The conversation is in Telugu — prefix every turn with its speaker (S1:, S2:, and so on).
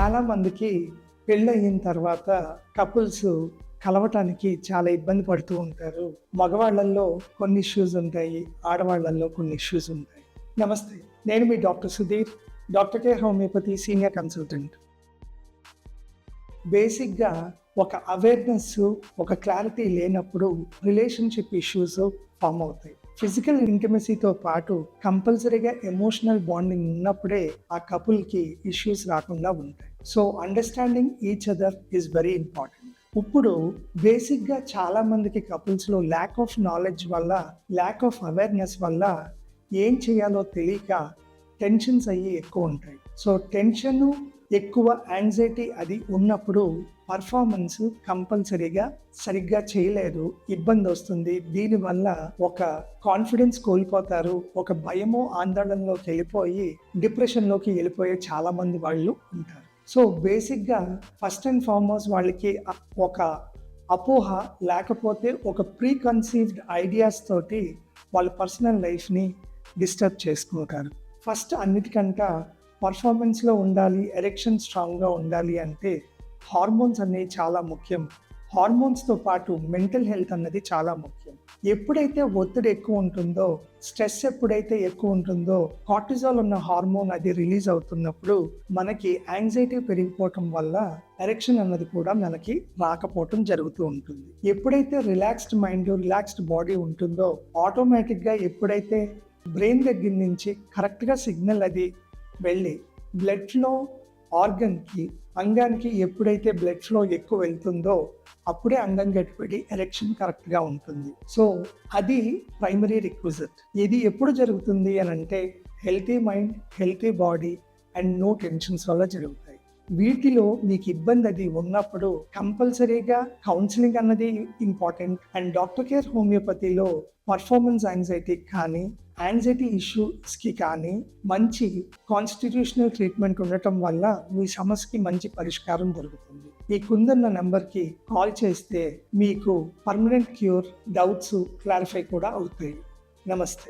S1: చాలా మందికి పెళ్ళయిన తర్వాత కపుల్స్ కలవటానికి చాలా ఇబ్బంది పడుతూ ఉంటారు. మగవాళ్ళల్లో కొన్ని ఇష్యూస్ ఉంటాయి. ఆడవాళ్ళల్లో కొన్ని ఇష్యూస్ ఉంటాయి. నమస్తే. నేను మీ doctor Sudheer, doctor care homeopathy senior consultant. బేసిక్‌గా ఒక అవేర్‌నెస్, ఒక క్లారిటీ లేనప్పుడు రిలేషన్‌షిప్ ఇష్యూస్ ఫార్మ్ అవుతాయి. ఫిజికల్ ఇంటిమసీతో పాటు కంపల్సరీగా ఎమోషనల్ బాండింగ్ ఉన్నప్పుడే ఆ కపుల్‌కి ఇష్యూస్ రాకుండా ఉంటాయి. So understanding each other is very important. ఇప్పుడు బేసిక్‌గా చాలా మందికి కపుల్స్‌లో ల్యాక్ ఆఫ్ నాలెడ్జ్ వల్ల, ల్యాక్ ఆఫ్ అవేర్‌నెస్ వల్ల ఏం చేయాలో తెలియక టెన్షన్స్ అయ్యి ఎక్కువ ఉంటాయి. సో టెన్షను ఎక్కువ యాంగ్జైటీ అది ఉన్నప్పుడు పర్ఫార్మెన్స్ కంపల్సరీగా సరిగ్గా చేయలేరు, ఇబ్బంది వస్తుంది. దీనివల్ల ఒక కాన్ఫిడెన్స్ కోల్పోతారు, ఒక భయము ఆందోళనలోకి వెళ్ళిపోయి డిప్రెషన్లోకి వెళ్ళిపోయే చాలా మంది వాళ్ళు ఉంటారు. సో బేసిక్గా ఫస్ట్ అండ్ ఫార్మోస్ట్ వాళ్ళకి ఒక అపోహ లేకపోతే ఒక ప్రీ కన్సీవ్డ్ ఐడియాస్ తోటి వాళ్ళ పర్సనల్ లైఫ్ని డిస్టర్బ్ చేసుకుంటారు. ఫస్ట్ అన్నిటికంటే పర్ఫార్మెన్స్లో ఉండాలి, ఎరెక్షన్ స్ట్రాంగ్గా ఉండాలి అంటే హార్మోన్స్ అనేవి చాలా ముఖ్యం. హార్మోన్స్తో పాటు మెంటల్ హెల్త్ అన్నది చాలా ముఖ్యం. ఎప్పుడైతే ఒత్తిడి ఎక్కువ ఉంటుందో, స్ట్రెస్ ఎప్పుడైతే ఎక్కువ ఉంటుందో, కార్టిజాల్ ఉన్న హార్మోన్ అది రిలీజ్ అవుతున్నప్పుడు మనకి యాంగ్జైటీ పెరిగిపోవటం వల్ల ఎరెక్షన్ అన్నది కూడా మనకి రాకపోవటం జరుగుతూ ఉంటుంది. ఎప్పుడైతే రిలాక్స్డ్ మైండ్, రిలాక్స్డ్ బాడీ ఉంటుందో ఆటోమేటిక్గా ఎప్పుడైతే బ్రెయిన్ దగ్గర నుంచి కరెక్ట్గా సిగ్నల్ అది వెళ్ళి బ్లడ్ ఫ్లో ఆర్గన్కి, అంగానికి ఎప్పుడైతే బ్లడ్ ఫ్లో ఎక్కువ వెళ్తుందో అప్పుడే అంగం గట్టిపడి ఎరెక్షన్ కరెక్ట్గా ఉంటుంది. సో అది ప్రైమరీ రిక్విజిట్. ఇది ఎప్పుడు జరుగుతుంది అని అంటే healthy mind, healthy body and no tensions వల్ల జరుగుతాయి. వీటిలో మీకు ఇబ్బంది అది ఉన్నప్పుడు కంపల్సరీగా కౌన్సిలింగ్ అన్నది ఇంపార్టెంట్. అండ్ డాక్టర్ కేర్ హోమియోపతిలో పర్ఫార్మెన్స్ యాంగ్జైటీ కానీ, యాంగ్జైటీ ఇష్యూస్కి కానీ మంచి కాన్స్టిట్యూషనల్ ట్రీట్మెంట్ ఉండటం వల్ల మీ సమస్యకి మంచి పరిష్కారం దొరుకుతుంది. ఈ కిందున్న నెంబర్కి కాల్ చేస్తే మీకు పర్మనెంట్ క్యూర్, డౌట్స్ క్లారిఫై కూడా అవుతాయి. నమస్తే.